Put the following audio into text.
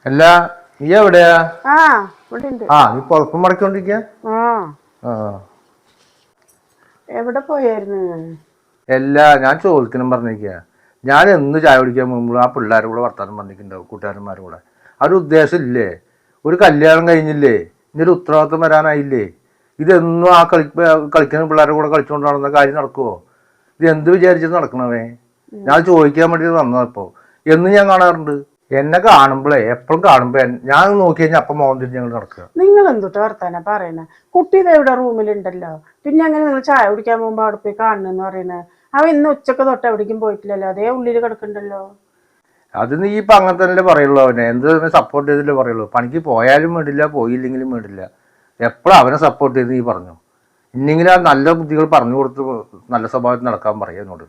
അല്ല നീ എവിടെയാ? ആ ഇവിടെ ഉണ്ട്. നീ പുറപ്പം മടക്കൊണ്ടിരിക്ക? എവിടെ പോയായിരുന്നു? ഞാൻ ചോദിക്കണം പറഞ്ഞിരിക്കുക. ഞാൻ എന്ന് ചായ കുടിക്കാൻ മുമ്പ് ആ പിള്ളേരുടെ കൂടെ വർത്താനം പറഞ്ഞിട്ടുണ്ടാവും, കൂട്ടുകാരന്മാരുടെ കൂടെ. ഒരു ഉദ്ദേശം ഇല്ലേ? ഒരു കല്യാണം കഴിഞ്ഞില്ലേ? ഇനി ഒരു ഉത്തരവാദിത്വം വരാനായില്ലേ? ഇതെന്നും ആ കളിക്കുന്ന പിള്ളേരുടെ കൂടെ കളിച്ചുകൊണ്ട് നടന്ന കാര്യം നടക്കുമോ? ഇത് എന്ത് വിചാരിച്ചിട്ട് നടക്കണവേ? ഞാൻ ചോദിക്കാൻ വേണ്ടി വന്നപ്പോ എന്ന് ഞാൻ കാണാറുണ്ട്. എന്നെ കാണുമ്പോഴേ എപ്പോഴും കാണുമ്പോ ഞാൻ നോക്കി കഴിഞ്ഞാൽ അപ്പം മോഹൻ തിരിഞ്ഞ് ഞങ്ങൾ നടക്കുക. നിങ്ങൾ എന്തൊട്ട് വർത്താനാ പറയണേ? കുട്ടി ഇത് എവിടെ റൂമിലുണ്ടല്ലോ, പിന്നെ അങ്ങനെ നിങ്ങൾ ചായ കുടിക്കാൻ പോകുമ്പോ അവിടെ പോയി കാണണെന്ന് പറയണേ? അവൻ ഇന്ന് ഉച്ചക്ക് തൊട്ട് എവിടേക്കും പോയിട്ടില്ലല്ലോ, അതേ ഉള്ളിൽ കിടക്കണ്ടല്ലോ. അത് നീ ഇപ്പൊ അങ്ങനെ തന്നെ പറയുള്ളൂ. അവനെ എന്ത് സപ്പോർട്ട് ചെയ്തില്ലേ പറയുള്ളൂ. പണിക്ക് പോയാലും വേണ്ടില്ല, പോയില്ലെങ്കിലും വേണ്ടില്ല. എപ്പോഴും അവനെ സപ്പോർട്ട് ചെയ്ത് നീ പറഞ്ഞു. ഇനിയെങ്കിലും ആ നല്ല ബുദ്ധികൾ പറഞ്ഞു കൊടുത്ത് നല്ല സ്വഭാവത്തിൽ നടക്കാൻ പറയാം എന്നോട്.